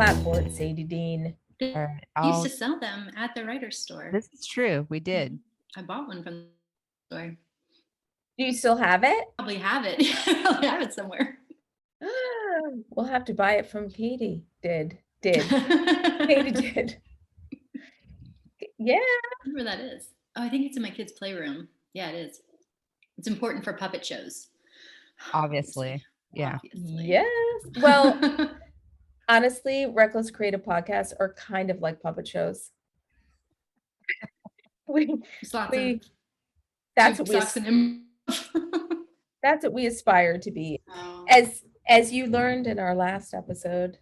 Chalkboard, Sadie Dean. All right, used to sell them at the writer's store. This is true. We did. I bought one from the store. Do you still have it? Probably have it. Probably have it somewhere. We'll have to buy it from Katie. Katie did. Yeah. I wonder where that is. Oh, I think it's in my kids' playroom. Yeah, it is. It's important for puppet shows. Obviously. Yeah. Obviously. Yes. Well, honestly, Reckless Creative Podcasts are kind of like puppet shows. That's what we aspire to be. Oh. As you learned in our last episode,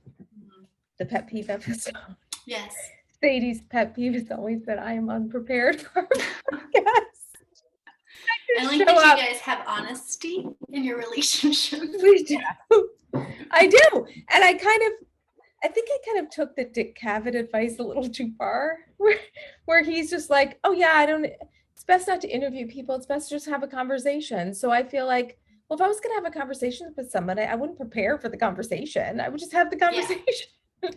the pet peeve episode. Yes. Sadie's pet peeve is always that I am unprepared for podcasts. I like that you guys have honesty in your relationship. We do. I do. And I think I kind of took the Dick Cavett advice a little too far, where he's just like, oh yeah, it's best not to interview people. It's best to just have a conversation. So I feel like, well, if I was going to have a conversation with somebody, I wouldn't prepare for the conversation. I would just have the conversation. Yeah.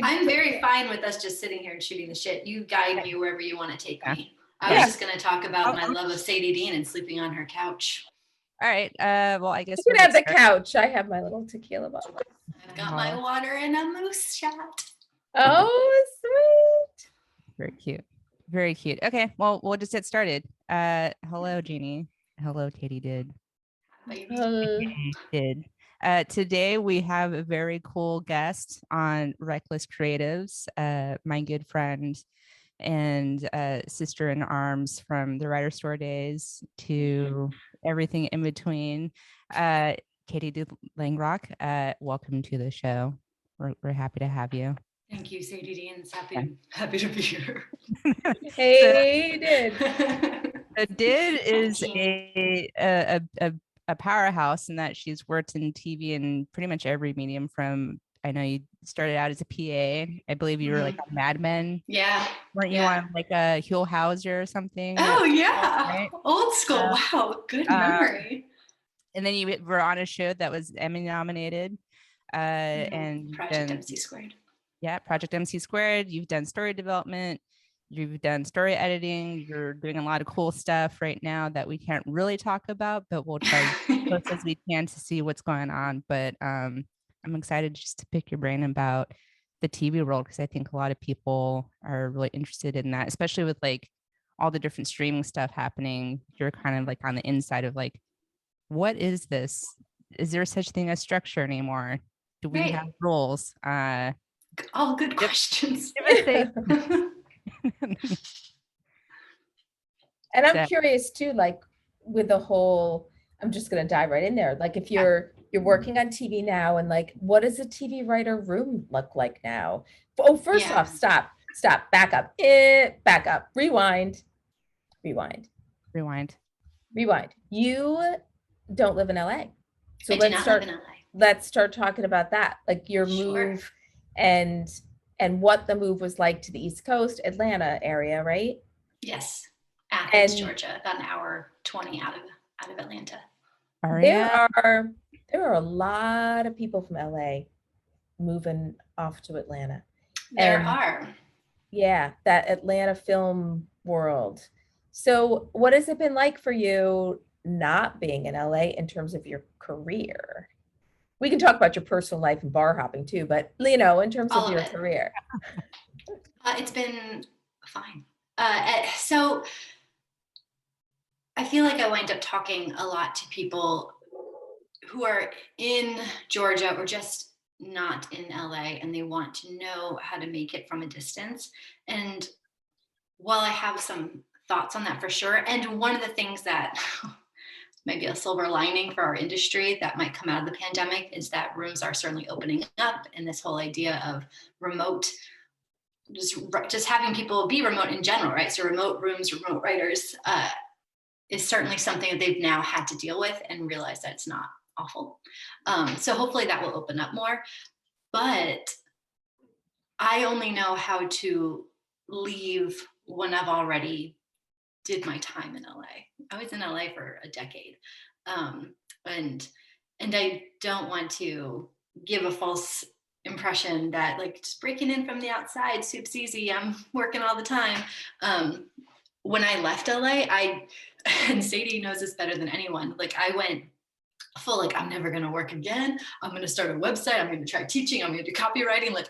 I'm very fine with us just sitting here and shooting the shit. You guide me wherever you want to take me. I was just going to talk about my love of Sadie Dean and sleeping on her couch. All right. Well, I guess you can have the couch. I have my little tequila bottle. I've got my water and a moose shot. Oh, sweet. Very cute. Very cute. Okay. Well, we'll just get started. Hello, Jeannie. Hello, Katiedid. Did. Today we have a very cool guest on Reckless Creatives, my good friend and sister in arms from the writer store days to everything in between. Katiedid Langrock, welcome to the show. We're happy to have you. Thank you, Sadie Dean. It's happy to be here. Hey, Did. Did is a powerhouse in that she's worked in TV in pretty much every medium. From, I know you started out as a PA. I believe you were like on Mad Men. Yeah. Weren't you on like a Huell Hauser or something? Oh yeah, right? Old school. Wow, good memory. And then you were on a show that was Emmy nominated. And Project MC Squared. Yeah, Project MC Squared. You've done story development. You've done story editing. You're doing a lot of cool stuff right now that we can't really talk about, but we'll try as close as we can to see what's going on. But I'm excited just to pick your brain about the TV world, because I think a lot of people are really interested in that, especially with like all the different streaming stuff happening. You're kind of like on the inside of like, what is this? Is there such thing as structure anymore? Do we have rules? All good questions. And I'm curious too, like with the whole, I'm just going to dive right in there. Like if you're working on TV now, and like, what does a TV writer room look like now? Oh, first off, stop, back up, rewind. You don't live in LA. So let's start talking about that. Like your move and what the move was like to the East Coast, Atlanta area, right? Yes. Athens, Georgia, about an hour 20 out of Atlanta. There are a lot of people from LA moving off to Atlanta. There are. Yeah, that Atlanta film world. So what has it been like for you not being in LA in terms of your career? We can talk about your personal life and bar hopping too, but in terms of your career. It's been fine. So I feel like I wind up talking a lot to people who are in Georgia or just not in LA, and they want to know how to make it from a distance. And while I have some thoughts on that for sure, and one of the things that maybe a silver lining for our industry that might come out of the pandemic is that rooms are certainly opening up, and this whole idea of remote, just having people be remote in general, right? So remote rooms, remote writers is certainly something that they've now had to deal with and realize that it's not awful. So hopefully that will open up more. But I only know how to leave when I've already did my time in LA. I was in LA for a decade. And I don't want to give a false impression that like just breaking in from the outside, soup's easy, I'm working all the time. When I left LA, and Sadie knows this better than anyone, like I went full, like, I'm never going to work again. I'm going to start a website. I'm going to try teaching. I'm going to do copywriting. Like,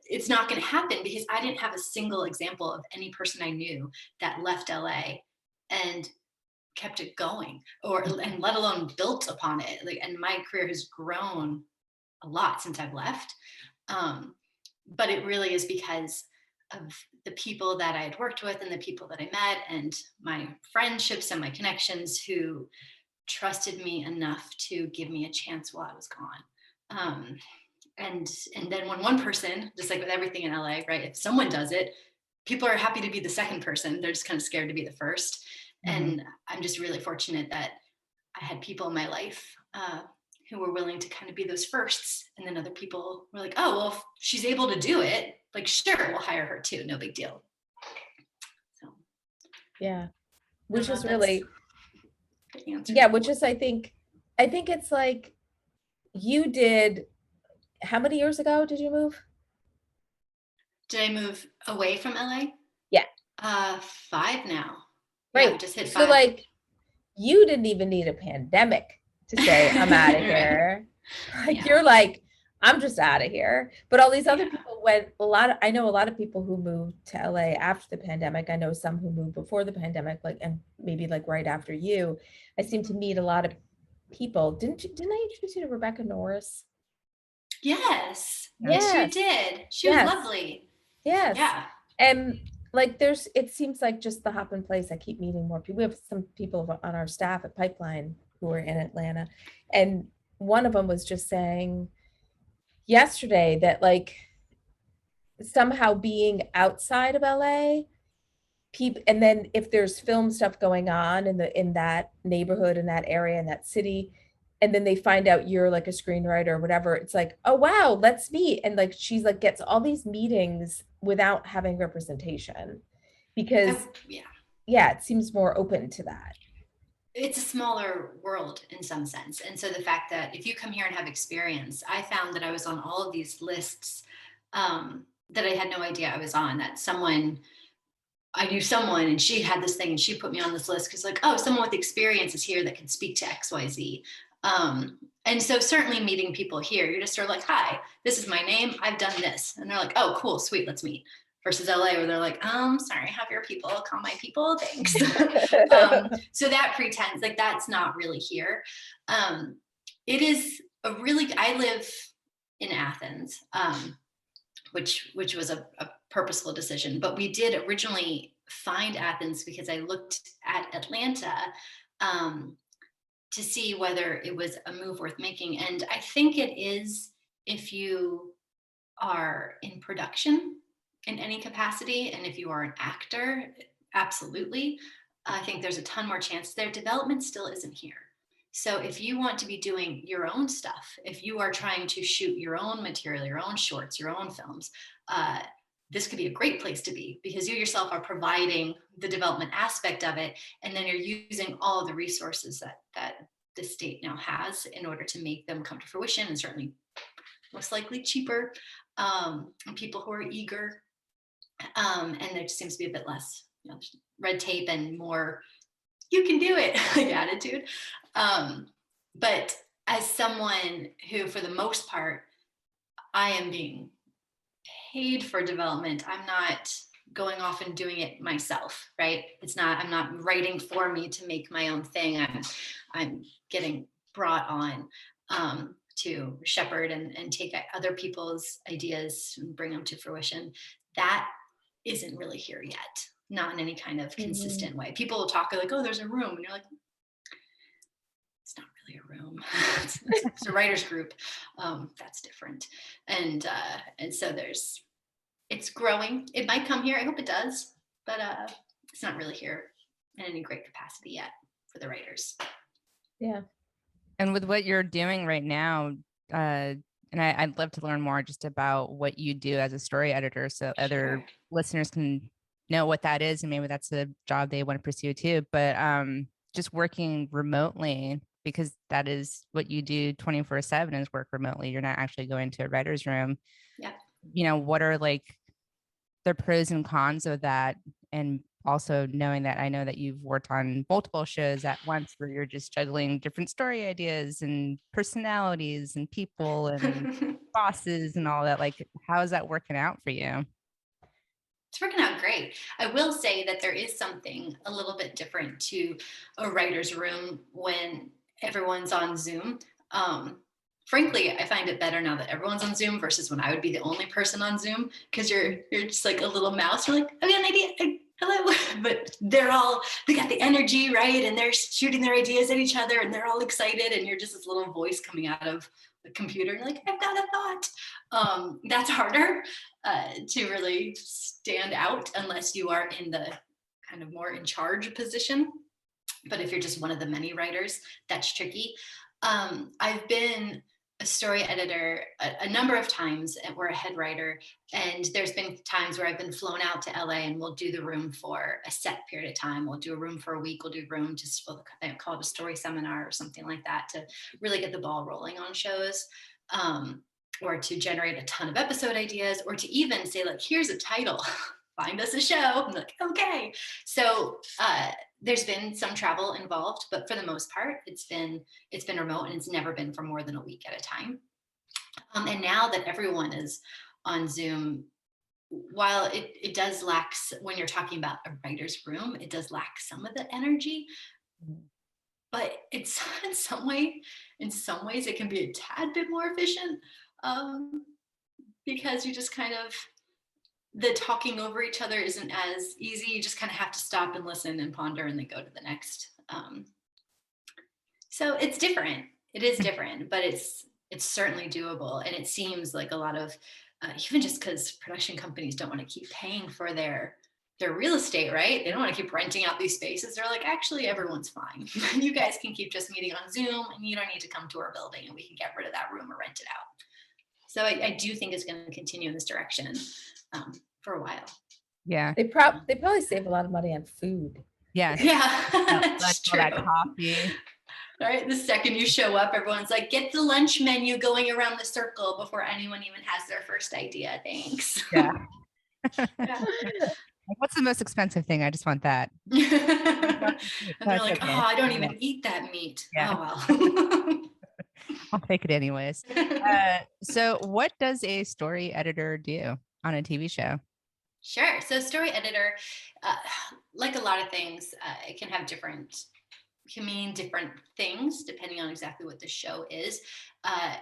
it's not going to happen, because I didn't have a single example of any person I knew that left LA and kept it going, and let alone built upon it. Like, and my career has grown a lot since I've left. But it really is because of the people that I had worked with and the people that I met and my friendships and my connections who trusted me enough to give me a chance while I was gone. And then when one person, just like with everything in LA, right, if someone does it, people are happy to be the second person. They're just kind of scared to be the first. Mm-hmm. And I'm just really fortunate that I had people in my life who were willing to kind of be those firsts. And then other people were like, oh, well, if she's able to do it, like, sure, we'll hire her too. No big deal. So, yeah, which is really, which is, I think it's like, you did, how many years ago did you move? Did I move away from LA? Yeah. 5 now. Right. Yeah, just hit 5. So like, you didn't even need a pandemic to say, I'm out of here. Like, you're like, I'm just out of here. But all these other people went, I know a lot of people who moved to LA after the pandemic. I know some who moved before the pandemic, like, and maybe like right after you. I seem to meet a lot of people. Didn't I introduce you to Rebecca Norris? Yes. Yes, you did. She was lovely. Yes. Yeah. And like, it seems like just the hop in place. I keep meeting more people. We have some people on our staff at Pipeline who are in Atlanta. And one of them was just saying yesterday that like, somehow being outside of LA, people, and then if there's film stuff going on in that neighborhood, in that area, in that city, and then they find out you're like a screenwriter or whatever, it's like, oh wow, let's meet. And like, she's like, gets all these meetings without having representation, because it seems more open to that. It's a smaller world in some sense. And so the fact that if you come here and have experience, I found that I was on all of these lists that I had no idea I was on, that I knew someone and she had this thing and she put me on this list because like, oh, someone with experience is here that can speak to XYZ. And so certainly meeting people here, you're just sort of like, hi, this is my name, I've done this. And they're like, oh, cool, sweet, let's meet. Versus LA where they're like, sorry, have your people, call my people, thanks. So that pretense, like, that's not really here. It is I live in Athens, which was a purposeful decision, but we did originally find Athens because I looked at Atlanta to see whether it was a move worth making. And I think it is, if you are in production in any capacity, and if you are an actor, absolutely. I think there's a ton more chance there. Development still isn't here. So if you want to be doing your own stuff, if you are trying to shoot your own material, your own shorts, your own films, this could be a great place to be, because you yourself are providing the development aspect of it. And then you're using all of the resources that the state now has in order to make them come to fruition, and certainly most likely cheaper, and people who are eager. And there just seems to be a bit less, red tape and more, you can do it, like, attitude. But as someone who, for the most part, I am being paid for development, I'm not going off and doing it myself, right? I'm not writing for me to make my own thing. I'm getting brought on to shepherd and take other people's ideas and bring them to fruition. That isn't really here yet, not in any kind of consistent way. People will talk like, oh, there's a room, and you're like, it's not really a room. It's a writer's group. That's different. And so it's growing. It might come here. I hope it does, but it's not really here in any great capacity yet for the writers. Yeah. And with what you're doing right now, and I'd love to learn more just about what you do as a story editor, so other listeners can know what that is, and maybe that's a job they want to pursue too. But just working remotely, because that is what you do 24/7 is work remotely. You're not actually going to a writer's room. Yeah. You know, what are like the pros and cons of that? And also knowing that I know that you've worked on multiple shows at once where you're just juggling different story ideas and personalities and people and bosses and all that. Like, how is that working out for you? It's working out great. I will say that there is something a little bit different to a writer's room when everyone's on Zoom. Frankly, I find it better now that everyone's on Zoom versus when I would be the only person on Zoom, because you're just like a little mouse. You're like, I've got an idea. Hello. But they got the energy, right? And they're shooting their ideas at each other and they're all excited. And you're just this little voice coming out of the computer. And you're like, I've got a thought. That's harder to really stand out unless you are in the kind of more in charge position. But if you're just one of the many writers, that's tricky. I've been a story editor a number of times, and we're a head writer. And there's been times where I've been flown out to LA and we'll do the room for a set period of time. We'll do a room for a week. We'll do a room just they call it a story seminar or something like that to really get the ball rolling on shows. Or to generate a ton of episode ideas, or to even say, like, here's a title, find us a show. I'm like, okay. So there's been some travel involved, but for the most part, it's been remote, and it's never been for more than a week at a time. And now that everyone is on Zoom, while it does lack, when you're talking about a writer's room, it does lack some of the energy. But it's in some ways it can be a tad bit more efficient, because you just kind of, the talking over each other isn't as easy. You just kind of have to stop and listen and ponder and then go to the next. So it's different. It is different, but it's certainly doable. And it seems like a lot of, even just because production companies don't want to keep paying for their real estate, right? They don't want to keep renting out these spaces. They're like, actually, everyone's fine. You guys can keep just meeting on Zoom, and you don't need to come to our building, and we can get rid of that room or rent it out. So I do think it's going to continue in this direction for a while. Yeah. They probably save a lot of money on food. Yeah. Yeah. That's true. That coffee. All right. The second you show up, everyone's like, get the lunch menu going around the circle before anyone even has their first idea. Thanks. Yeah. Yeah. What's the most expensive thing? I just want that. And they're like, okay. oh, I don't even eat that meat. Yeah. Oh, well. I'll take it anyways. So what does a story editor do on a TV show? Sure. So story editor, like a lot of things, it can mean different things depending on exactly what the show is. I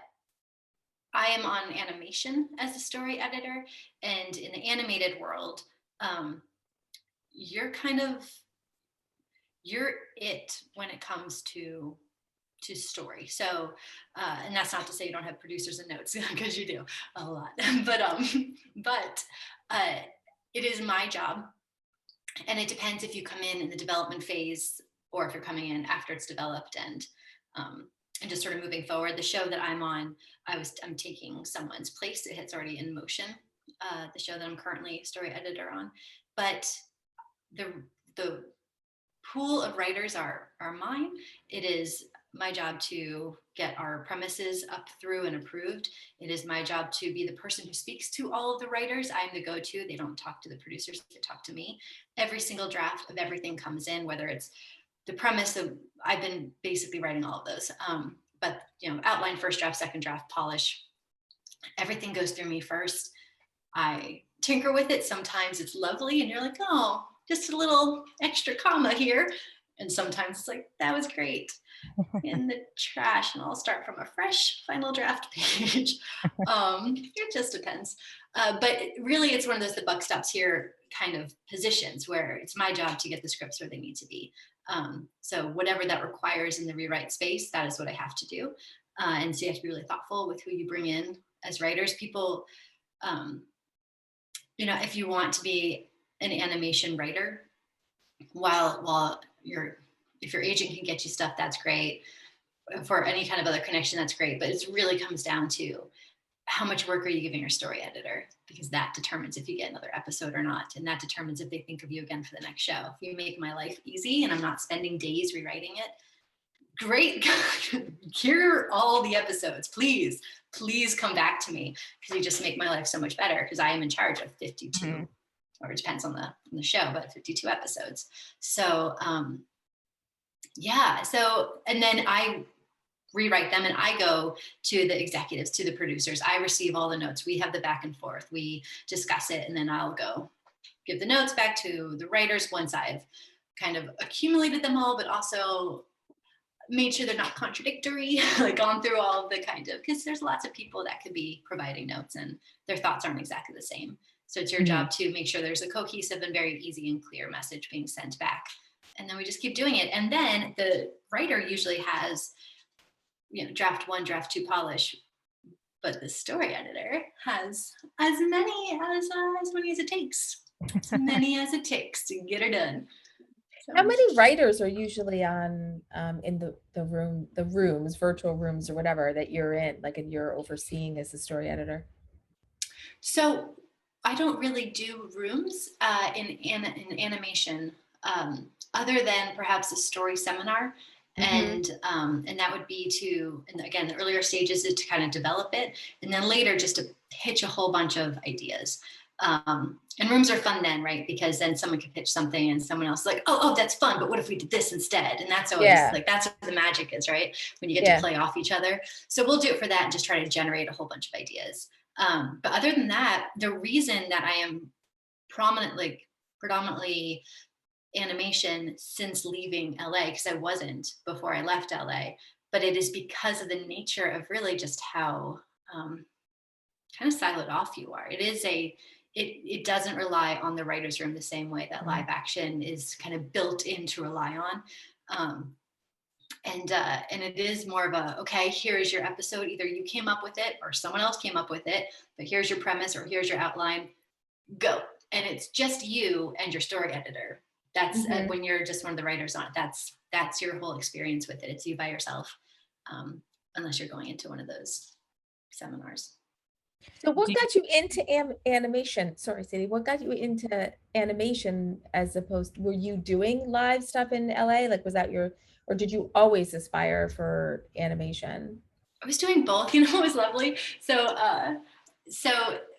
am on animation as a story editor, and in the animated world, you're it when it comes to story. So, and that's not to say you don't have producers and notes, because you do a lot, but it is my job, and it depends if you come in the development phase or if you're coming in after it's developed and just sort of moving forward. The show that I'm on, I'm taking someone's place. It's already in motion. The show that I'm currently story editor on, but the pool of writers are mine. It is my job to get our premises up through and approved. It is my job to be the person who speaks to all of the writers. I'm the go-to. They don't talk to the producers, they talk to me. Every single draft of everything comes in, whether it's the premise of, I've been basically writing all of those. But outline, first draft, second draft, polish, everything goes through me first. I tinker with it. Sometimes it's lovely and you're like, oh, just a little extra comma here. And sometimes it's like, that was great, in the trash, and I'll start from a fresh final draft page. It just depends. But really, it's one of those, the buck stops here kind of positions where it's my job to get the scripts where they need to be. So whatever that requires in the rewrite space, that is what I have to do. And so you have to be really thoughtful with who you bring in as writers. People, if you want to be an animation writer, while if your agent can get you stuff, that's great. For any kind of other connection, that's great. But it really comes down to how much work are you giving your story editor, because that determines if you get another episode or not. And that determines if they think of you again for the next show. If you make my life easy and I'm not spending days rewriting it, great. Hear all the episodes, please come back to me, because you just make my life so much better, because I am in charge of 52 Mhm. or it depends on the show, but 52 episodes. So yeah, so and then I rewrite them, and I go to the executives, to the producers. I receive all the notes. We have the back and forth. We discuss it, and then I'll go give the notes back to the writers once I've kind of accumulated them all, but also made sure they're not contradictory, like gone through all of the kind of, because there's lots of people that could be providing notes and their thoughts aren't exactly the same. So it's your job to make sure there's a cohesive and very easy and clear message being sent back. And then we just keep doing it. And then the writer usually has, draft 1, draft 2 polish, but the story editor has as many as it takes. As many as it takes to get her done. So. How many writers are usually on in the rooms, virtual rooms or whatever that you're in, like, and you're overseeing as a story editor? So I don't really do rooms in animation, other than perhaps a story seminar. And that would be and again, the earlier stages is to kind of develop it, and then later just to pitch a whole bunch of ideas. And rooms are fun then, right? Because then someone could pitch something and someone else is like, oh, that's fun, but what if we did this instead? And that's always like, that's what the magic is, right? When you get to play off each other. So we'll do it for that and just try to generate a whole bunch of ideas. But other than that, the reason that I am predominantly animation since leaving LA, because I wasn't before I left LA, but it is because of the nature of really just how kind of siloed off you are. It doesn't rely on the writer's room the same way that live action is kind of built in to rely on. And it is more of a, okay, here's your episode. Either you came up with it or someone else came up with it, but here's your premise or here's your outline, go. And it's just you and your story editor. That's when you're just one of the writers on it. That's your whole experience with it. It's you by yourself, unless you're going into one of those seminars. So what got you into animation? Sorry, Sadie, what got you into animation as opposed, were you doing live stuff in LA? Like, was that or did you always aspire for animation? I was doing both, it was lovely. So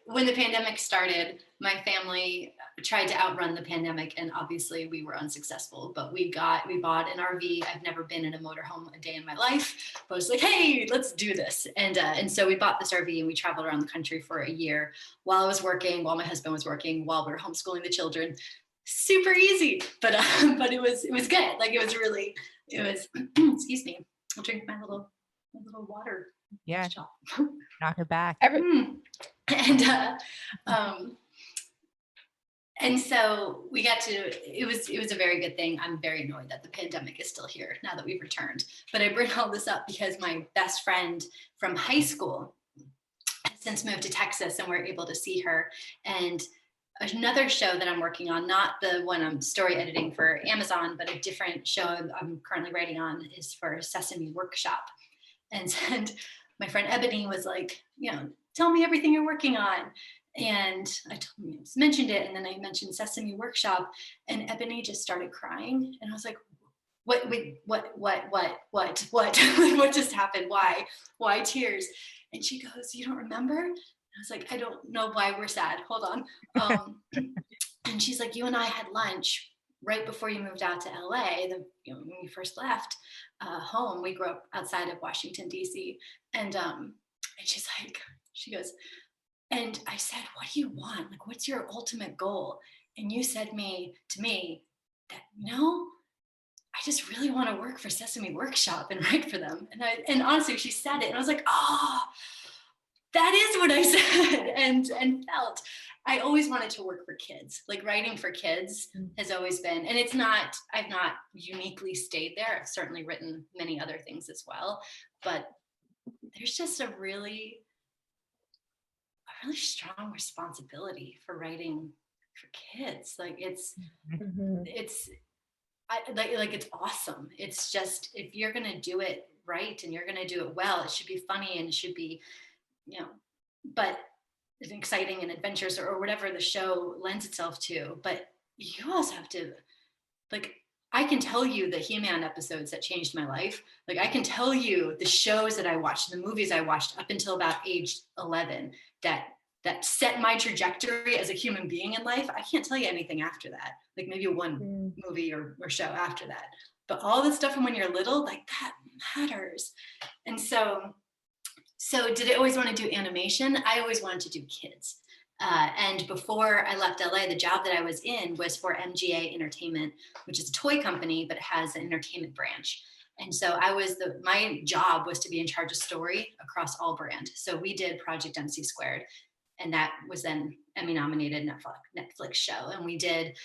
when the pandemic started, my family tried to outrun the pandemic, and obviously we were unsuccessful, but we bought an RV. I've never been in a motorhome a day in my life, but I was like, hey, let's do this. And so we bought this RV and we traveled around the country for a year while I was working, while my husband was working, while we were homeschooling the children. Super easy, but it was good. Like it was, excuse me, I'll drink my little water. Yeah, knock it back. And so we got to, it was a very good thing. I'm very annoyed that the pandemic is still here now that we've returned. But I bring all this up because my best friend from high school has since moved to Texas, and we're able to see her. And another show that I'm working on, not the one I'm story editing for Amazon, but a different show I'm currently writing on, is for Sesame Workshop. And my friend Ebony was like, tell me everything you're working on. And I mentioned it, and then I mentioned Sesame Workshop, and Ebony just started crying. And I was like, what, what just happened? Why tears? And she goes, you don't remember? And I was like, I don't know why we're sad. Hold on. And she's like, you and I had lunch right before you moved out to LA, when you first left home. We grew up outside of Washington, D.C. And she goes, and I said, what do you want? Like, what's your ultimate goal? And you said to me that, I just really want to work for Sesame Workshop and write for them. And honestly, she said it, and I was like, oh, that is what I said and felt. I always wanted to work for kids. Like, writing for kids has always been, and I've not uniquely stayed there. I've certainly written many other things as well, but there's just a really strong responsibility for writing for kids. Like it's awesome. It's just, if you're going to do it right and you're going to do it well, it should be funny, and it should be, but it's exciting and adventurous, or whatever the show lends itself to. But you also have to, like, I can tell you the He-Man episodes that changed my life. Like I can tell you the shows that I watched, the movies I watched up until about age 11 that set my trajectory as a human being in life. I can't tell you anything after that. Like maybe one movie or show after that. But all the stuff from when you're little, like that matters. And so did I always want to do animation? I always wanted to do kids. And before I left LA, the job that I was in was for MGA Entertainment, which is a toy company, but it has an entertainment branch. And so my job was to be in charge of story across all brand. So we did Project MC Squared, and that was then Emmy nominated Netflix show. And we did,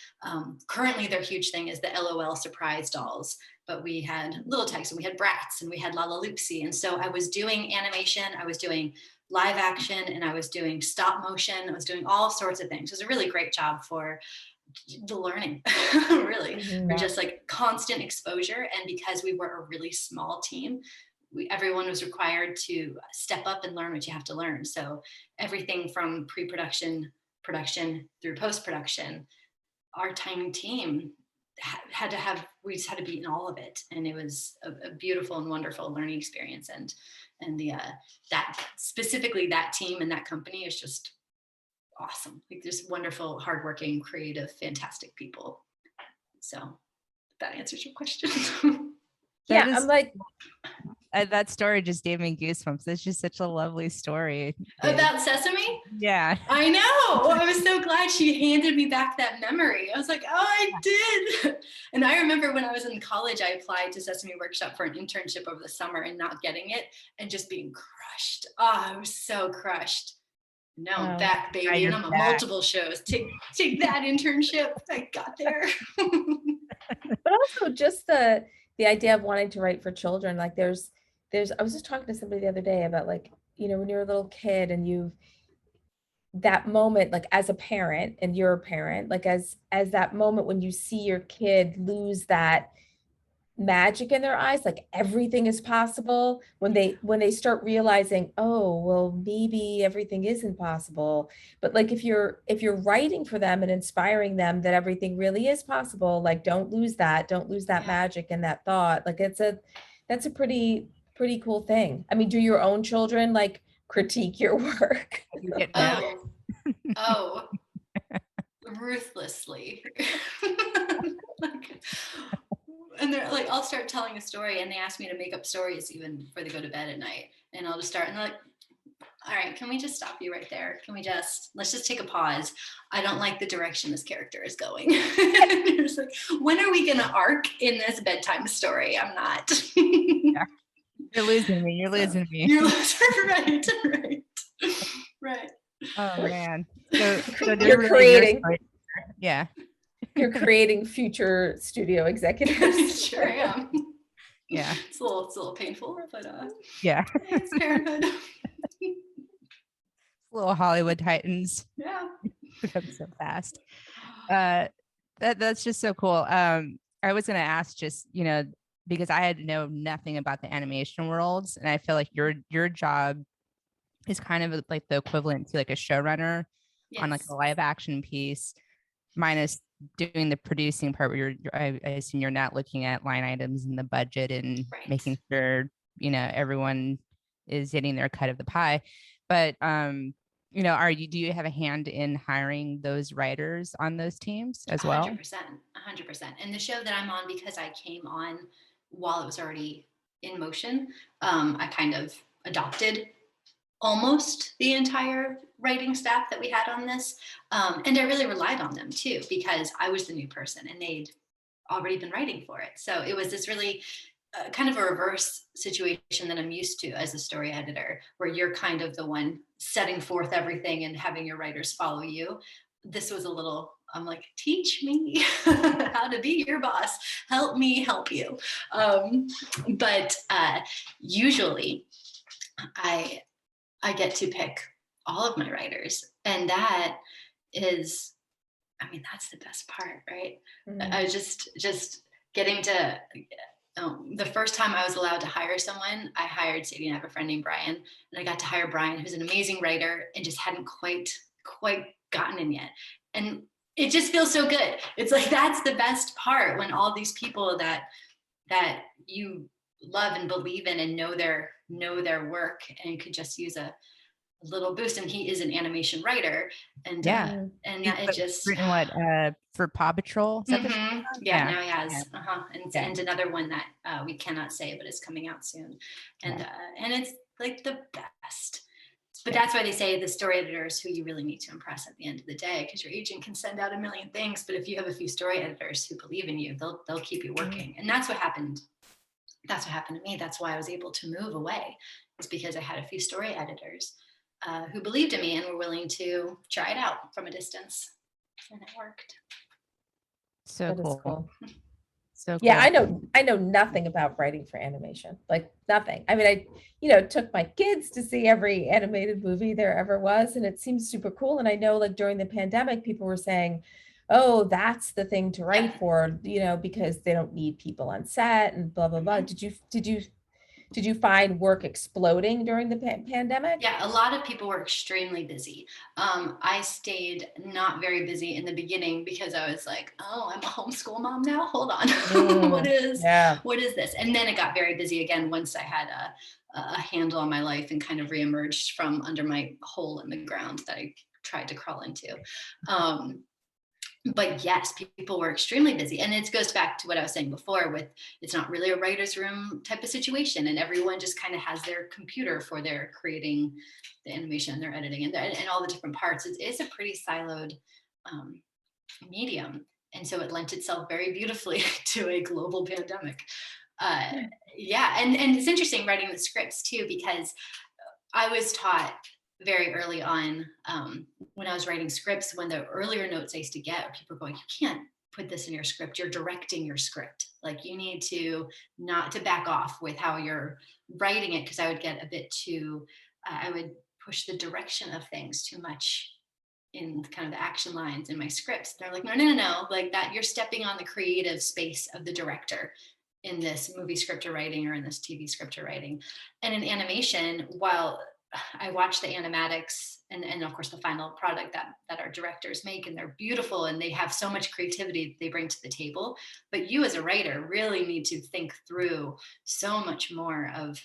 currently their huge thing is the LOL surprise dolls, but we had Little Tikes and we had Bratz and we had Lala Loopsy. And so I was doing animation, I was doing live action, and I was doing stop motion. I was doing all sorts of things. It was a really great job for the learning, really, for just like constant exposure. And because we were a really small team, everyone was required to step up and learn what you have to learn. So everything from pre-production, production through post-production, our tiny team we just had to be in all of it. And it was a beautiful and wonderful learning experience. And that specifically that team and that company is just awesome. Like there's wonderful, hardworking, creative, fantastic people. So that answers your question. Yeah, I'm like, that story just gave me goosebumps. It's just such a lovely story. About Sesame? Yeah. I know. I was so glad she handed me back that memory. I was like, oh, I did. And I remember when I was in college, I applied to Sesame Workshop for an internship over the summer and not getting it and just being crushed. Oh, I was so crushed. No, I'm back, baby. And I'm on multiple shows. Take that internship. I got there. But also just the idea of wanting to write for children. Like I was just talking to somebody the other day about, like, you know, when you're a little kid and that moment, like as a parent, and you're a parent, like as that moment when you see your kid lose that magic in their eyes, like everything is possible, when they start realizing, oh, well, maybe everything isn't possible. But like if you're writing for them and inspiring them that everything really is possible, like don't lose that magic and that thought. Like that's a pretty cool thing. I mean, do your own children like critique your work? Oh, ruthlessly. And they're like, I'll start telling a story and they ask me to make up stories even before they go to bed at night. And I'll just start and they're like, all right, can we just stop you right there? Let's just take a pause. I don't like the direction this character is going. It's like, when are we gonna arc in this bedtime story? I'm not. Yeah. You're losing me. You're right. Oh man. So you're creating. Yeah. You're creating future studio executives. Sure am. Yeah. It's a little painful, but yeah. It's parenthood. Little Hollywood Titans. Yeah. Up so fast. That's just so cool. I was gonna ask, just, you know, because I had know nothing about the animation worlds, and I feel like your job is kind of like the equivalent to like a showrunner on like a live action piece, minus doing the producing part where I assume you're not looking at line items in the budget and making sure, you know, everyone is getting their cut of the pie. But you know, do you have a hand in hiring those writers on those teams as well? 100%. And the show that I'm on, because I came on while it was already in motion, I kind of adopted almost the entire writing staff that we had on this. And I really relied on them too, because I was the new person and they'd already been writing for it. So it was this really kind of a reverse situation that I'm used to as a story editor, where you're kind of the one setting forth everything and having your writers follow you. This was a little, I'm like, teach me how to be your boss. Help me help you. But usually I get to pick all of my writers. And that is, I mean, that's the best part, right? Mm-hmm. I was just getting to, the first time I was allowed to hire someone, I hired Sadie, and I have a friend named Brian, and I got to hire Brian, who's an amazing writer and just hadn't quite gotten in yet. And it just feels so good. It's like, that's the best part, when all these people that you love and believe in and know their work and could just use a little boost. And he is an animation writer, and Yeah. and He's that it just written what for Paw Patrol? Is that the show? yeah, now he has Yeah. and another one that we cannot say, but it's coming out soon, and it's like the best. But that's why they say the story editors who you really need to impress at the end of the day, because your agent can send out a million things, but if you have a few story editors who believe in you, they'll keep you working. And that's what happened. That's what happened to me. That's why I was able to move away, is because I had a few story editors who believed in me and were willing to try it out from a distance, and it worked. So That is cool. cool. So cool. Yeah, I know nothing about writing for animation, like nothing. I mean, I took my kids to see every animated movie there ever was, and it seems super cool. And I know, like, during the pandemic, people were saying, oh, that's the thing to write for, because they don't need people on set and blah, blah, blah. Did you find work exploding during the pandemic? Yeah, a lot of people were extremely busy. I stayed not very busy in the beginning because I was like, oh, I'm a homeschool mom now. Hold on. What is this? And then it got very busy again once I had a handle on my life and kind of reemerged from under my hole in the ground that I tried to crawl into. But yes, people were extremely busy. And it goes back to what I was saying before with, it's not really a writer's room type of situation. And everyone just kind of has their computer for their creating the animation and their editing and all the different parts. It's a pretty siloed medium. And so it lent itself very beautifully to a global pandemic. Yeah, and it's interesting writing the scripts too, because I was taught very early on when I was writing scripts, when the earlier notes I used to get, people going, you can't put this in your script. You're directing your script. Like, you need to not to back off with how you're writing it. Cause I would get a bit too, I would push the direction of things too much in kind of the action lines in my scripts. They're like, no. Like, that you're stepping on the creative space of the director in this movie scripter writing or in this TV scripter writing. And in animation, while I watch the animatics and of course the final product that our directors make, and they're beautiful and they have so much creativity they bring to the table. But you as a writer really need to think through so much more of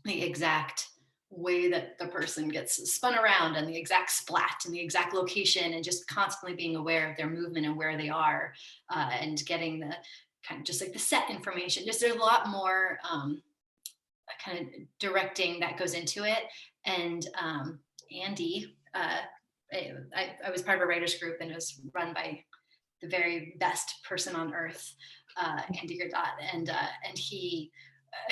the exact way that the person gets spun around and the exact splat and the exact location, and just constantly being aware of their movement and where they are, and getting the kind of just like the set information. Just there's a lot more kind of directing that goes into it. And Andy, I was part of a writers group, and it was run by the very best person on earth, Andy Gerdot, and he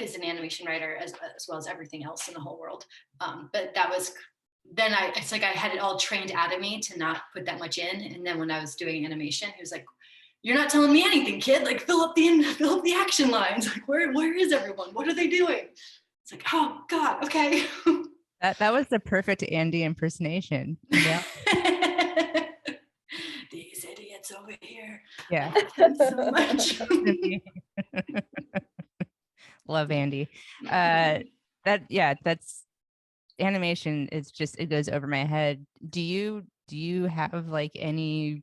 is an animation writer as well as everything else in the whole world. But that was then it's like I had it all trained out of me to not put that much in. And then when I was doing animation, he was like, you're not telling me anything, kid. Like, fill up the action lines. Like, where is everyone? What are they doing? It's like, oh God, okay. That was the perfect Andy impersonation. Yeah. These idiots over here. Yeah. I love them so much. Love Andy. That's animation. It's just, it goes over my head. Do you have like any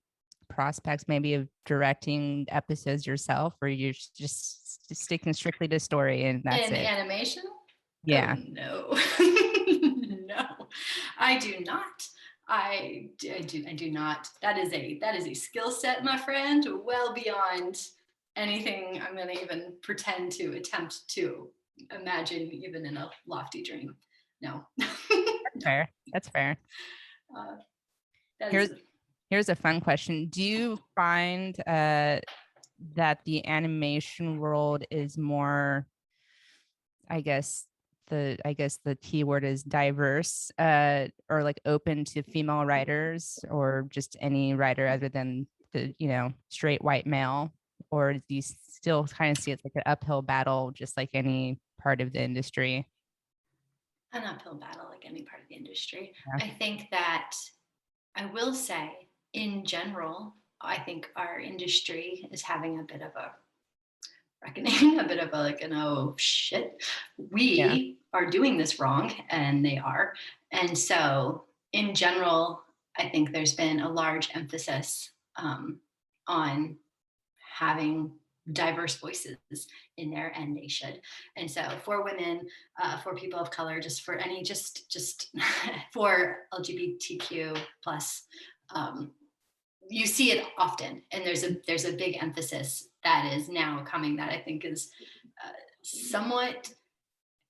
prospects maybe of directing episodes yourself, or you're just sticking strictly to story and that's in it? Animation? Yeah. Oh, no. No, I do not. I do not. That is a skill set, my friend, well beyond anything I'm going to even pretend to attempt to imagine, even in a lofty dream. No. That's fair. Here's a fun question. Do you find that the animation world is more, I guess the key word is diverse, or like open to female writers, or just any writer other than the, straight white male? Or do you still kind of see it's like an uphill battle, just like any part of the industry? An uphill battle like any part of the industry. Yeah. I think that I will say, in general, I think our industry is having a bit of a reckoning, a bit of a oh shit, we are doing this wrong, and they are. And so in general, I think there's been a large emphasis on having diverse voices in there, and they should. And so for women, for people of color, just for any, just for LGBTQ plus, you see it often, and there's a big emphasis that is now coming that I think is somewhat,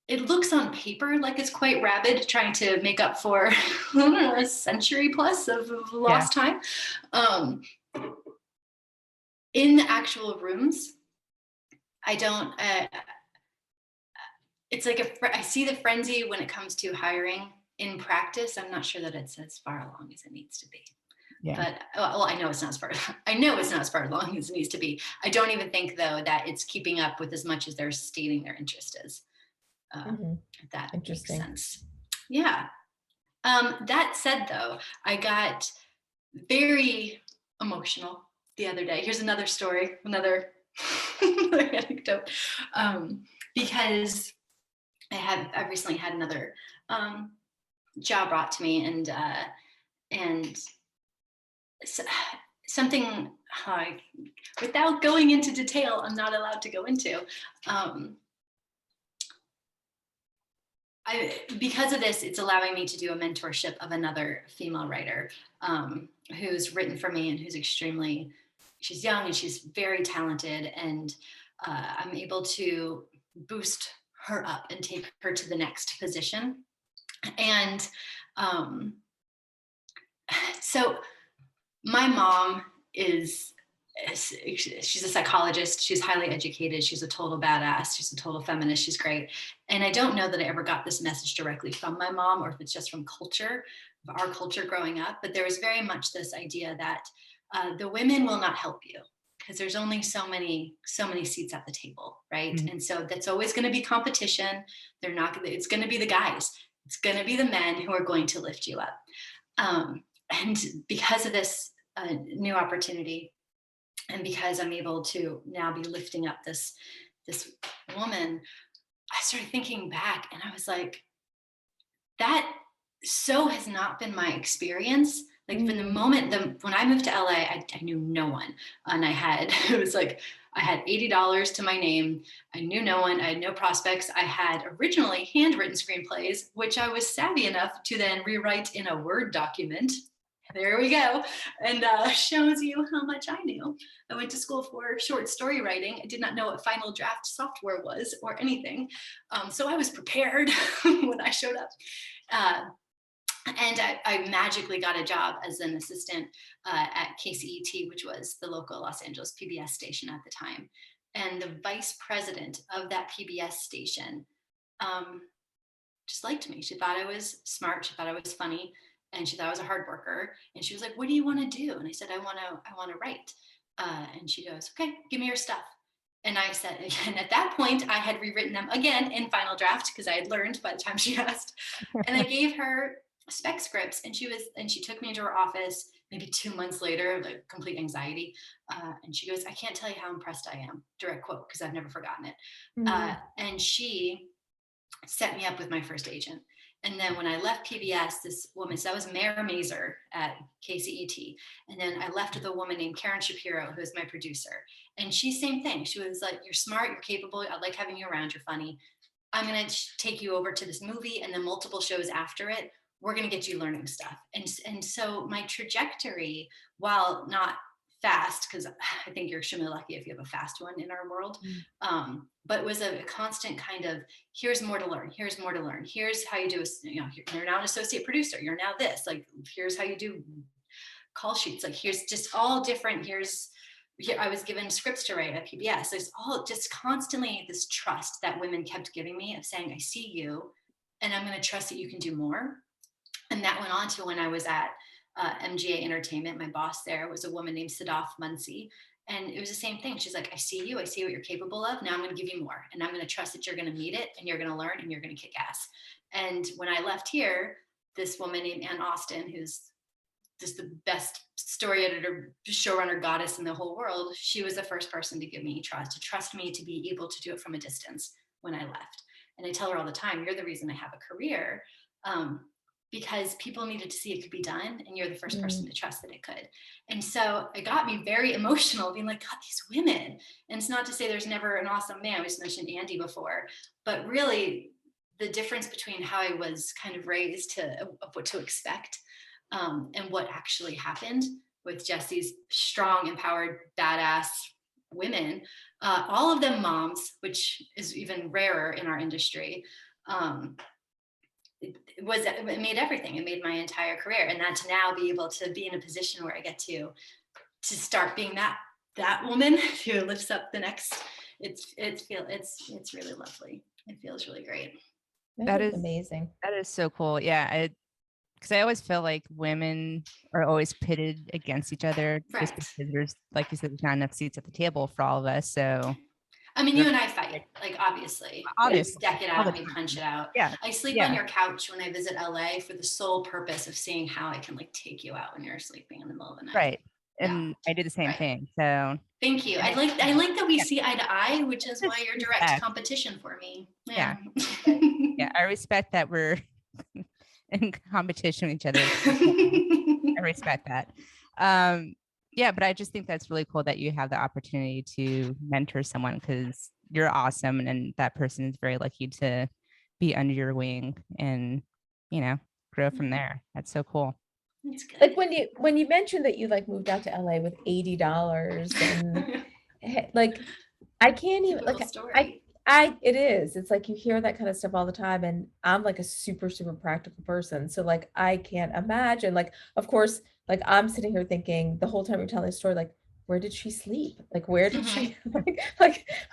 it looks on paper like it's quite rabid, trying to make up for I don't know, a century plus of lost time. In the actual rooms, I don't, it's like I see the frenzy when it comes to hiring. In practice, I'm not sure that it's as far along as it needs to be. Yeah. But well, I know it's not as far. I know it's not as far along as it needs to be. I don't even think though that it's keeping up with as much as they're stating their interest is. If that makes sense. Yeah. That said, though, I got very emotional the other day. Here's another story, another anecdote, because I recently had another job brought to me, and something without going into detail, I'm not allowed to go into. Because of this, it's allowing me to do a mentorship of another female writer who's written for me and who's she's young and she's very talented, and I'm able to boost her up and take her to the next position. And so my mom she's a psychologist. She's highly educated. She's a total badass. She's a total feminist. She's great. And I don't know that I ever got this message directly from my mom, or if it's just from our culture growing up. But there was very much this idea that the women will not help you because there's only so many seats at the table, right? Mm-hmm. And so that's always going to be competition. It's going to be the guys. It's going to be the men who are going to lift you up. And because of this new opportunity, and because I'm able to now be lifting up this woman, I started thinking back, and I was like, that so has not been my experience. Like from the moment when I moved to LA, I knew no one, and I had $80 to my name. I knew no one. I had no prospects. I had originally handwritten screenplays, which I was savvy enough to then rewrite in a Word document. There we go. And shows you how much I knew. I went to school for short story writing. I did not know what Final Draft software was or anything. So I was prepared when I showed up. And I magically got a job as an assistant at KCET, which was the local Los Angeles PBS station at the time. And the vice president of that PBS station just liked me. She thought I was smart. She thought I was funny. And she thought I was a hard worker. And she was like, what do you want to do? And I said, I want to write. And she goes, okay, give me your stuff. And I said, and at that point, I had rewritten them again in Final Draft because I had learned by the time she asked. And I gave her spec scripts, and she took me into her office maybe 2 months later, like complete anxiety. And she goes, I can't tell you how impressed I am, direct quote, because I've never forgotten it. Mm-hmm. And she set me up with my first agent. And then when I left PBS, this woman, so I was Mare Mazer at KCET. And then I left with a woman named Karen Shapiro, who is my producer. And she, same thing. She was like, you're smart, you're capable. I like having you around. You're funny. I'm going to take you over to this movie and then multiple shows after it. We're going to get you learning stuff. And so my trajectory, while not fast, because I think you're extremely lucky if you have a fast one in our world, but it was a constant kind of, here's more to learn, here's more to learn, here's how you do you're now an associate producer, you're now this, like here's how you do call sheets, like here's just all different, here I was given scripts to write at PBS. So it's all just constantly this trust that women kept giving me of saying, I see you and I'm going to trust that you can do more. And that went on to when I was at MGA Entertainment. My boss there was a woman named Sadaf Muncie. And it was the same thing. She's like, I see you. I see what you're capable of. Now I'm going to give you more. And I'm going to trust that you're going to meet it and you're going to learn and you're going to kick ass. And when I left here, this woman named Ann Austin, who's just the best story editor, showrunner goddess in the whole world, she was the first person to give me trust, to trust me to be able to do it from a distance when I left. And I tell her all the time, you're the reason I have a career. because people needed to see it could be done, and you're the first person to trust that it could. And so it got me very emotional, being like, God, these women. And it's not to say there's never an awesome man. We just mentioned Andy before, but really the difference between how I was kind of raised of what to expect, and what actually happened with just these strong, empowered, badass women, all of them moms, which is even rarer in our industry. It made everything. It made my entire career, and that to now be able to be in a position where I get to start being that woman who lifts up the next. It's really lovely. It feels really great. That is amazing. That is so cool. Yeah, because I always feel like women are always pitted against each other, just Right. because there's, like you said, there's not enough seats at the table for all of us. So I mean, you and I fight, like obviously. Obviously. We deck it All out, the we punch it out. Yeah. I sleep Yeah. on your couch when I visit LA for the sole purpose of seeing how I can like take you out when you're sleeping in the middle of the night. Right. Yeah. And I do the same Right. thing. So Thank you. I like that we see eye to eye, which is why you're direct Respect. competition for me. Yeah. Yeah, I respect that we're in competition with each other. I respect that. Yeah, but I just think that's really cool that you have the opportunity to mentor someone, because you're awesome, and that person is very lucky to be under your wing and, you know, grow from there. That's so cool. That's good. Like when you mentioned that you like moved out to LA with $80 and like I can't even Typical like story. it is. It's like you hear that kind of stuff all the time, and I'm like a super, super practical person. So like I can't imagine. Like, of course, like I'm sitting here thinking the whole time you're telling the story, like, where did she sleep? Like, where did she like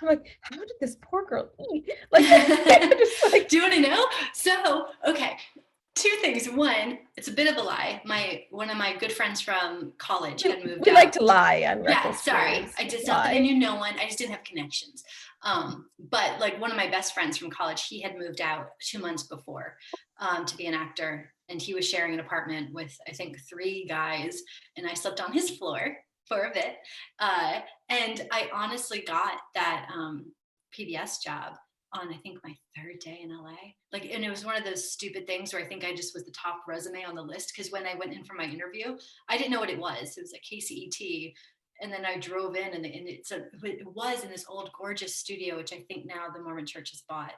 I'm like, how did this poor girl eat? Like, just like, do you want to know? So, okay. Two things. One, it's a bit of a lie. One of my good friends from college had moved we out. like to lie on Yeah, Reckless sorry. Stories. I just not that I knew no one. I just didn't have connections. But like one of my best friends from college, he had moved out 2 months before to be an actor, and he was sharing an apartment with I think 3 guys, and I slept on his floor for a bit. And I honestly got that PBS job on I think my 3rd day in LA. Like, and it was one of those stupid things where I think I just was the top resume on the list, because when I went in for my interview, I didn't know what it was. It was a KCET. And then I drove in, and it was in this old gorgeous studio, which I think now the Mormon Church has bought.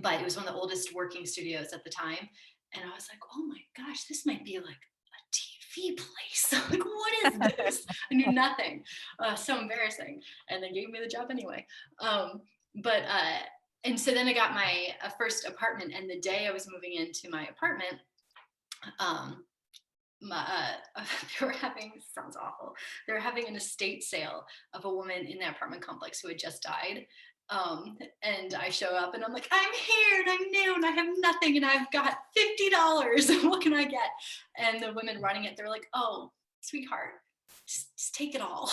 But it was one of the oldest working studios at the time. And I was like, oh my gosh, this might be like a TV place. Like, what is this? I knew nothing. So embarrassing. And they gave me the job anyway. And so then I got my first apartment, and the day I was moving into my apartment, they were having, sounds awful, they were having an estate sale of a woman in the apartment complex who had just died. And I show up and I'm like, I'm here and I'm new and I have nothing and I've got $50. What can I get? And the women running it, they're like, oh, sweetheart, just take it all.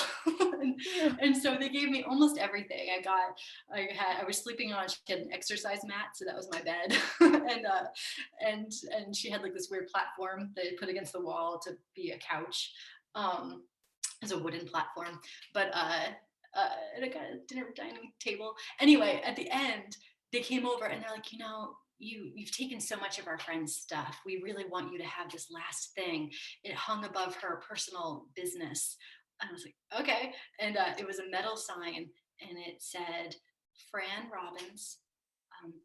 and so they gave me almost everything. I was sleeping on, she had an exercise mat, so that was my bed. and she had like this weird platform that they put against the wall to be a couch. As a wooden platform, but and I got a dinner dining table. Anyway, at the end, they came over and they're like, you've taken so much of our friend's stuff. We really want you to have this last thing. It hung above her personal business. And I was like, okay. And it was a metal sign, and it said, Fran Robbins,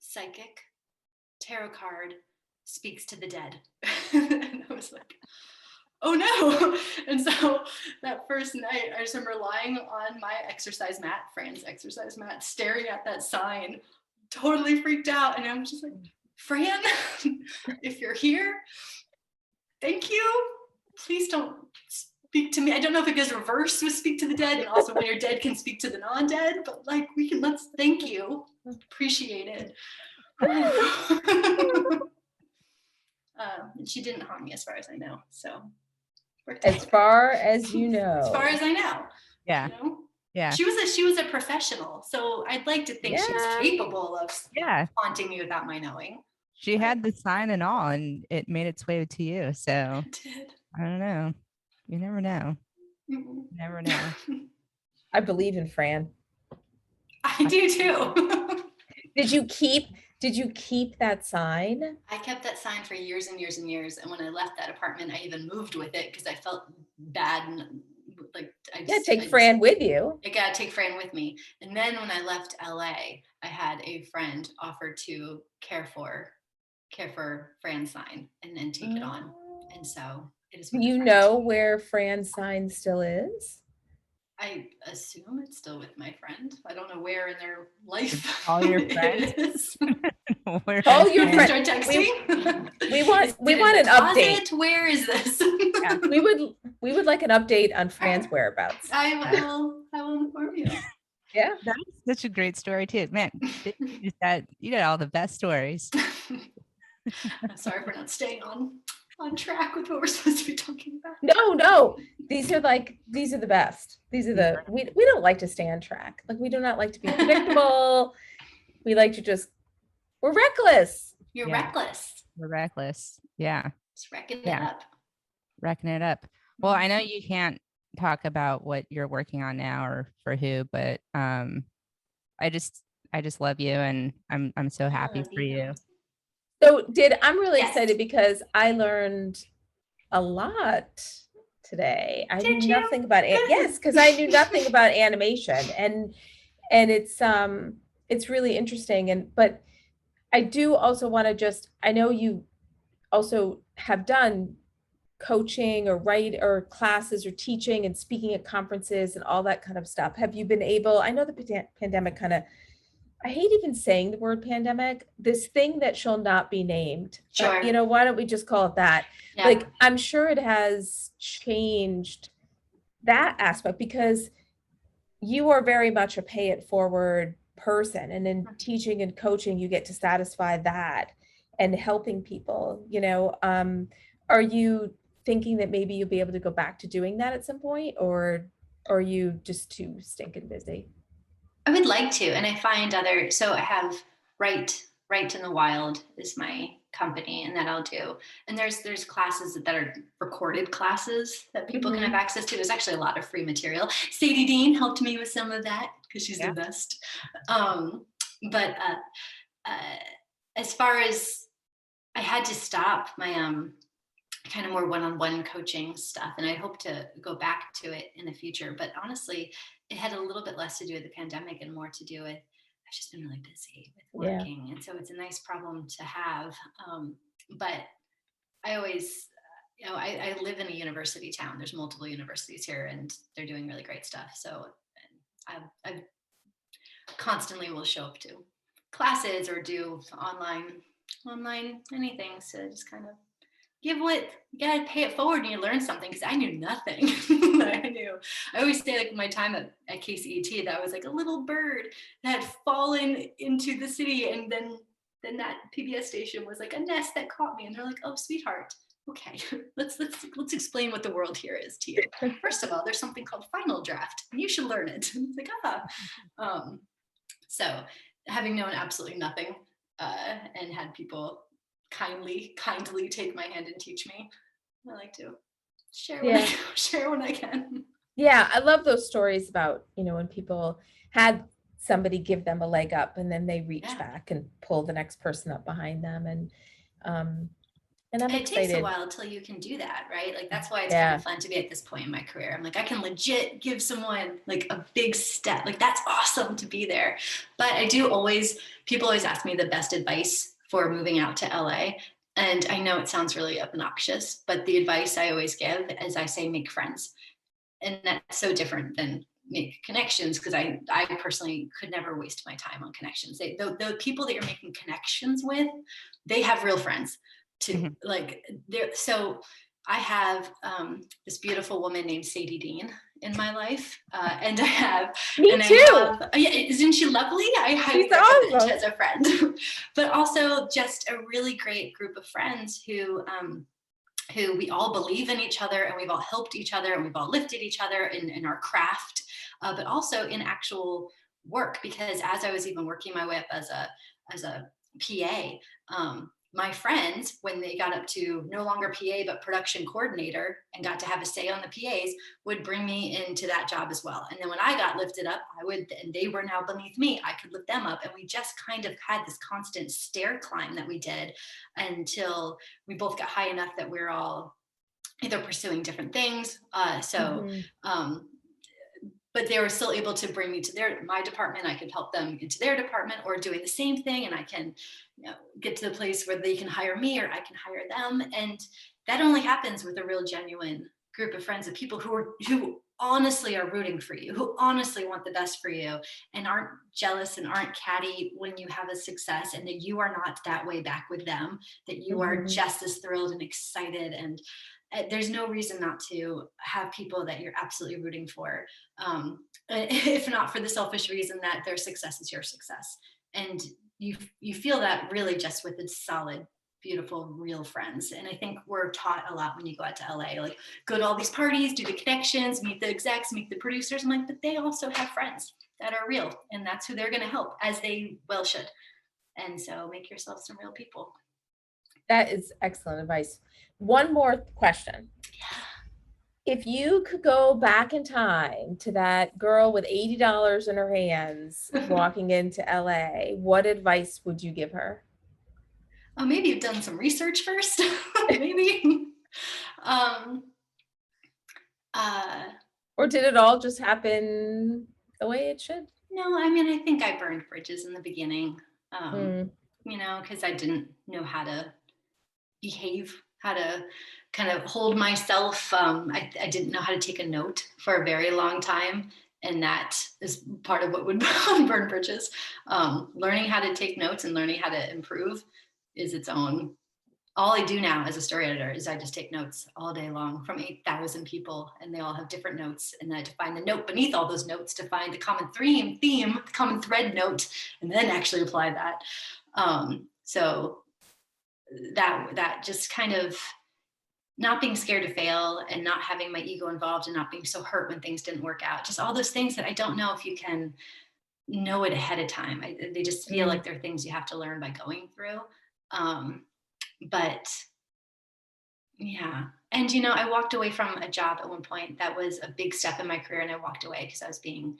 psychic, tarot card, speaks to the dead. And I was like, oh no. And so that first night, I just remember lying on my exercise mat, Fran's exercise mat, staring at that sign, totally freaked out. And I'm just like, Fran, if you're here, thank you. Please don't speak to me. I don't know if it goes reverse with speak to the dead, and also when you're dead can speak to the non-dead, but like let's thank you. Appreciate it. And she didn't haunt me as far as I know. So as far as you know. As far as I know. Yeah. You know? Yeah. She was a professional, so I'd like to think she was capable of haunting me without my knowing. She had the sign and all, and it made its way to you. So It did. I don't know. You never know. Mm-hmm. Never know. I believe in Fran. I do too. Did you keep Did you keep that sign? I kept that sign for years and years and years. And when I left that apartment, I even moved with it because I felt bad and like Yeah, take Fran with you. I gotta take Fran with me. And then when I left LA, I had a friend offer to care for Fran Sign and then take it on. And so it is. Do you know where Fran Sign still is? I assume it's still with my friend. I don't know where in their life. All your friends. All your friends. Start texting. We want an update. Where is this? Yeah, we would like an update on Fran's whereabouts. I will inform you. Yeah, that's such a great story too, man. You did all the best stories. I'm sorry for not staying on track with what we're supposed to be talking about. No, these are the best. These are we don't like to stay on track. Like, we do not like to be predictable. We like to we're reckless. You're reckless. We're reckless. Yeah. Just wrecking it up. Wrecking it up. Well, I know you can't talk about what you're working on now or for who, but I just love you, and I'm so happy for you. So I'm really excited because I learned a lot today. I knew nothing about it. Yes, because I knew nothing about animation, and it's really interesting. But I do also want to I know you also have done coaching or classes or teaching and speaking at conferences and all that kind of stuff. Have you been able, I know the pandemic I hate even saying the word pandemic, this thing that shall not be named. Sure. Why don't we just call it that? Yeah. Like, I'm sure it has changed that aspect, because you are very much a pay it forward person. And in teaching and coaching, you get to satisfy that and helping people, are you thinking that maybe you'll be able to go back to doing that at some point, or are you just too stinking busy? I would like to, and I find so I have Right in the Wild is my company, and that I'll do. And there's classes that are recorded classes that people can have access to. There's actually a lot of free material. Sadie Dean helped me with some of that because she's the best. But as far as I had to stop my kind of more one-on-one coaching stuff, and I hope to go back to it in the future. But honestly, it had a little bit less to do with the pandemic and more to do with I've just been really busy with working. And so it's a nice problem to have. But I always, I live in a university town. There's multiple universities here, and they're doing really great stuff. So I constantly will show up to classes or do online anything. So just kind of give you gotta pay it forward and you learn something, because I knew nothing. I always say, like, my time at KCET, that was like a little bird that had fallen into the city, and then that PBS station was like a nest that caught me, and they're like, oh, sweetheart, okay, let's explain what the world here is to you. First of all, there's something called final draft, and you should learn it. It's like, so having known absolutely nothing and had people kindly take my hand and teach me, I like to share when I can. Yeah, I love those stories about, when people had somebody give them a leg up, and then they reach back and pull the next person up behind them. And I'm excited. Takes a while until you can do that, right? Like, that's why it's kind of fun to be at this point in my career. I'm like, I can legit give someone like a big step. Like, that's awesome to be there. But people always ask me the best advice for moving out to LA. And I know it sounds really obnoxious, but the advice I always give is, I say, make friends. And that's so different than make connections, because I personally could never waste my time on connections. The people that you're making connections with, they have real friends too. So I have this beautiful woman named Sadie Dean in my life, and I have me too. Isn't she lovely? I highly recommend as a friend. But also just a really great group of friends who we all believe in each other, and we've all helped each other, and we've all lifted each other in our craft, but also in actual work. Because as I was even working my way up as a PA, my friends, when they got up to no longer PA, but production coordinator and got to have a say on the PAs, would bring me into that job as well. And then when I got lifted up, and they were now beneath me, I could lift them up. And we just kind of had this constant stair climb that we did until we both got high enough that we're all either pursuing different things. But they were still able to bring me to my department. I could help them into their department, or doing the same thing. And I can, get to the place where they can hire me or I can hire them. And that only happens with a real genuine group of friends, of people who honestly are rooting for you, who honestly want the best for you, and aren't jealous and aren't catty when you have a success, and that you are not that way back with them, that you are just as thrilled and excited. And there's no reason not to have people that you're absolutely rooting for, if not for the selfish reason that their success is your success. And you feel that really just with its solid, beautiful, real friends. And I think we're taught a lot when you go out to LA, like, go to all these parties, do the connections, meet the execs, meet the producers. I'm like, but they also have friends that are real, and that's who they're going to help, as they well should. And so make yourself some real people. That is excellent advice. One more question. If you could go back in time to that girl with $80 in her hands walking into LA, what advice would you give her? Oh, maybe you've done some research first. Maybe. Or did it all just happen the way it should? No, I mean, I think I burned bridges in the beginning, because I didn't know how to behave, how to kind of hold myself. I didn't know how to take a note for a very long time. And that is part of what would burn bridges. Learning how to take notes and learning how to improve is its own. All I do now as a story editor is I just take notes all day long from 8,000 people, and they all have different notes. And I have to find the note beneath all those notes to find the common theme, the common thread note, and then actually apply that. So that just kind of not being scared to fail, and not having my ego involved, and not being so hurt when things didn't work out. Just all those things that I don't know if you can know it ahead of time. They just feel like they're things you have to learn by going through. But yeah. And, I walked away from a job at one point that was a big step in my career. And I walked away because I was being,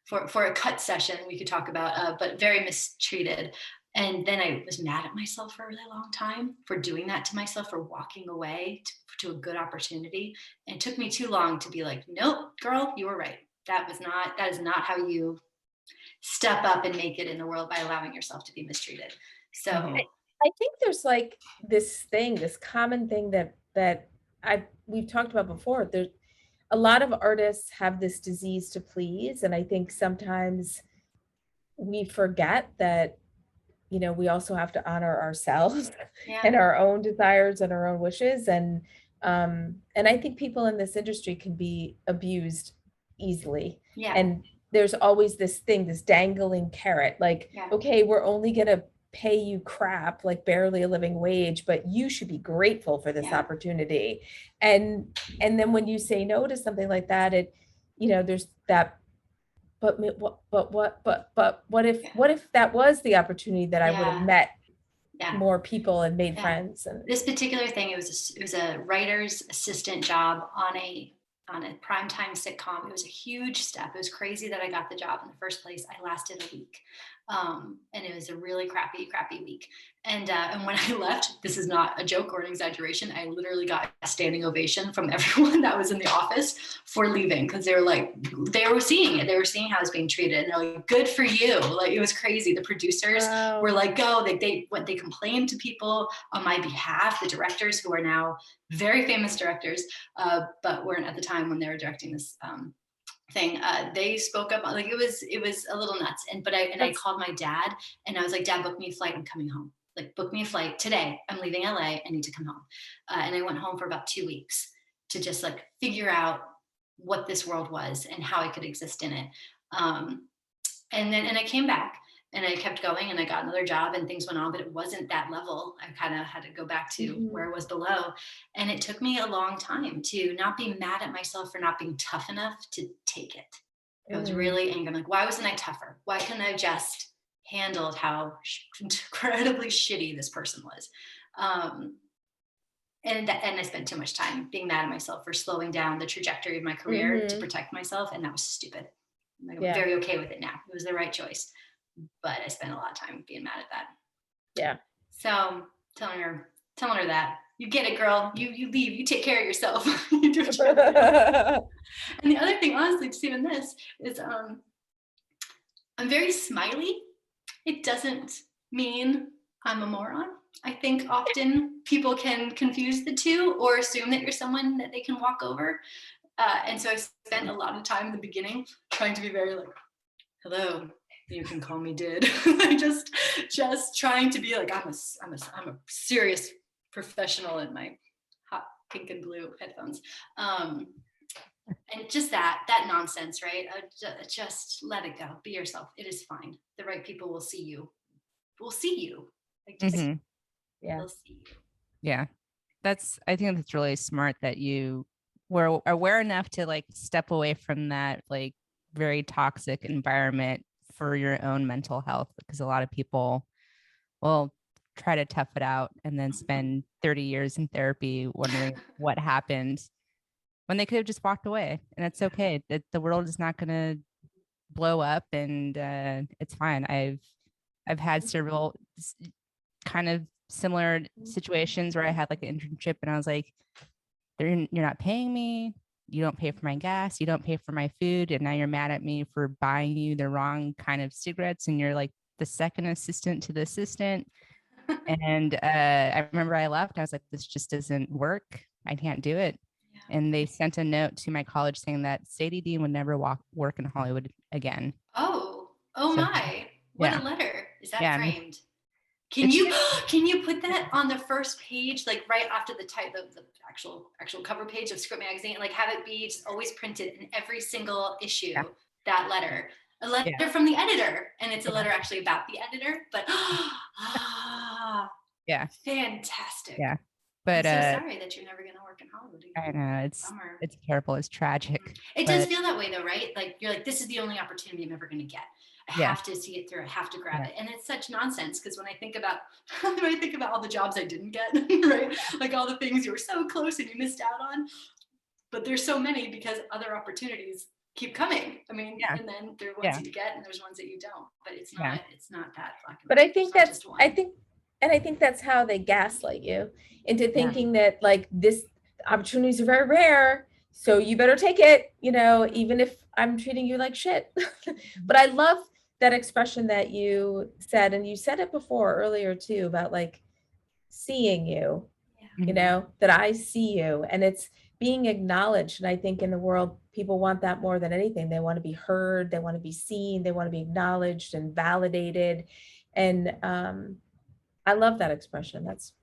for a cut session we could talk about, but very mistreated. And then I was mad at myself for a really long time for doing that to myself, for walking away to a good opportunity. And it took me too long to be like, nope, girl, you were right. That is not how you step up and make it in the world, by allowing yourself to be mistreated. So I think there's like this common thing that we've talked about before. There's a lot of artists have this disease to please. And I think sometimes we forget that, we also have to honor ourselves and our own desires and our own wishes. And I think people in this industry can be abused easily. Yeah. And there's always this dangling carrot, like, okay, we're only going to pay you crap, like barely a living wage, but you should be grateful for this opportunity. And then when you say no to something like that, there's that, but what if that was the opportunity that I would have met more people and made friends? And this particular thing, it was a writer's assistant job on a primetime sitcom. It was a huge step. It was crazy that I got the job in the first place. I lasted a week. And it was a really crappy week. And when I left, this is not a joke or an exaggeration, I literally got a standing ovation from everyone that was in the office for leaving, because they were seeing it. They were seeing how I was being treated, and they're like, good for you. Like, it was crazy. The producers were like, go. They complained to people on my behalf, the directors, who are now very famous directors, but weren't at the time when they were directing this thing. They spoke up. Like, it was a little nuts. I called my dad, and I was like, Dad, book me a flight. I'm coming home. Like, book me a flight today. I'm leaving LA. I need to come home. And I went home for about 2 weeks to just like figure out what this world was and how I could exist in it. And I came back, and I kept going, and I got another job, and things went on, but it wasn't that level. I kind of had to go back to where I was below. And it took me a long time to not be mad at myself for not being tough enough to take it. I was really angry. I'm like, why wasn't I tougher? Why couldn't I just handled how incredibly shitty this person was. And I spent too much time being mad at myself for slowing down the trajectory of my career to protect myself. And that was stupid. I'm very okay with it now. It was the right choice. But I spent a lot of time being mad at that. Yeah. So telling her that, you get it, girl. You leave. You take care of yourself. You do what you have to do. And the other thing, honestly, just even this is I'm very smiley. It doesn't mean I'm a moron. I think often people can confuse the two or assume that you're someone that they can walk over. And so I spent a lot of time in the beginning trying to be very like, hello, you can call me Did. just trying to be like, I'm a serious professional in my hot pink and blue headphones. And just that nonsense, right? Just let it go. Be yourself. It is fine. The right people will see you. Like just they'll see you. Yeah. I think that's really smart that you were aware enough to like step away from that like very toxic environment for your own mental health, because a lot of people will try to tough it out and then spend 30 years in therapy wondering what happened when they could have just walked away. And it's okay. The world is not going to blow up, and it's fine. I've had several kind of similar situations where I had like an internship and I was like, you're not paying me. You don't pay for my gas. You don't pay for my food. And now you're mad at me for buying you the wrong kind of cigarettes. And you're like the second assistant to the assistant. And I remember I left. I was like, this just doesn't work. I can't do it. Yeah. And they sent a note to my college saying that Sadie Dean would never work in Hollywood again. Oh my. What a letter. Is that framed? Can you put that on the first page, like right after the actual cover page of Script Magazine, like have it be just always printed in every single issue, that letter, a letter from the editor, and it's a letter actually about the editor, but fantastic. Yeah. But I'm so sorry that you're never going to work in Hollywood again. I know it's terrible. It's tragic. It does feel that way though, right? Like you're like, this is the only opportunity I'm ever going to get. I have to see it through. I have to grab it. And it's such nonsense, because when I think about all the jobs I didn't get, right? Like all the things you were so close and you missed out on, but there's so many because other opportunities keep coming. I mean, and then there are ones that you get and there's ones that you don't, but it's not that black and white. But I think that's how they gaslight you into thinking that like this opportunities are very rare, so you better take it, even if I'm treating you like shit. But I love that expression that you said, and you said it before earlier too, about like seeing you, that I see you, and it's being acknowledged. And I think in the world, people want that more than anything. They want to be heard, they want to be seen, they want to be acknowledged and validated. And I love that expression. That's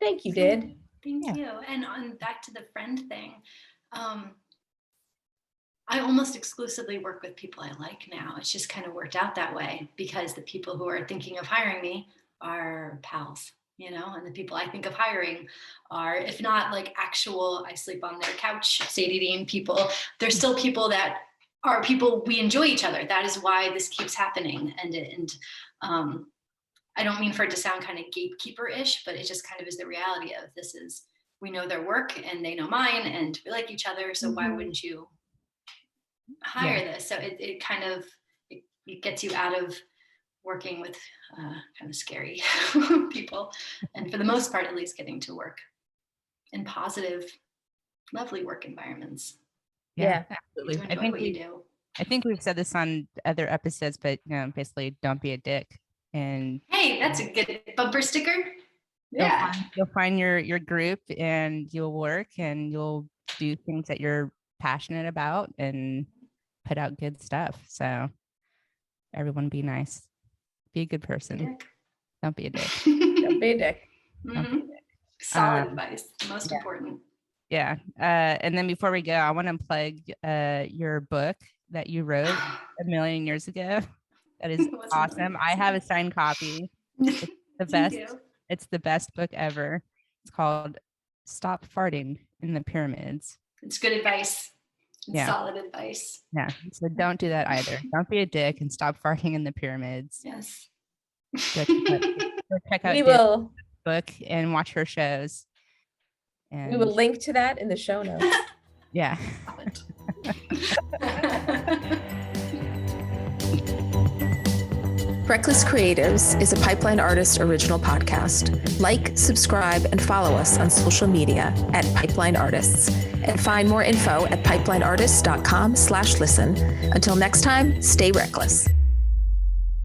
thank you, Did. Thank you. And on back to the friend thing, I almost exclusively work with people I like now. It's just kind of worked out that way, because the people who are thinking of hiring me are pals, and the people I think of hiring are, if not like actual, I sleep on their couch, Sadie Dean people, they're still people that are people, we enjoy each other. That is why this keeps happening. And I don't mean for it to sound kind of gatekeeper-ish, but it just kind of is the reality of this is, we know their work and they know mine and we like each other. So why wouldn't you hire this? So it kind of, it gets you out of working with kind of scary people. And for the most part, at least getting to work in positive, lovely work environments. Yeah, absolutely. I think we've said this on other episodes, but basically don't be a dick. And hey, that's a good bumper sticker. You'll find your group and you'll work and you'll do things that you're passionate about and put out good stuff. So everyone be nice. Be a good person. Don't be a dick. Don't be a dick. Solid advice. Most important. Yeah. And then before we go, I want to plug your book that you wrote a million years ago. That is awesome. I have a signed copy. It's the best. It's the best book ever. It's called Stop Farting in the Pyramids. It's good advice. Yeah. Solid advice. Yeah. So don't do that either. Don't be a dick and stop farting in the pyramids. Yes. Go check out We Dan's will book and watch her shows. And we will link to that in the show notes. yeah. Reckless Creatives is a Pipeline Artist original podcast. Like, subscribe, and follow us on social media at Pipeline Artists. And find more info at pipelineartists.com/listen. Until next time, stay reckless.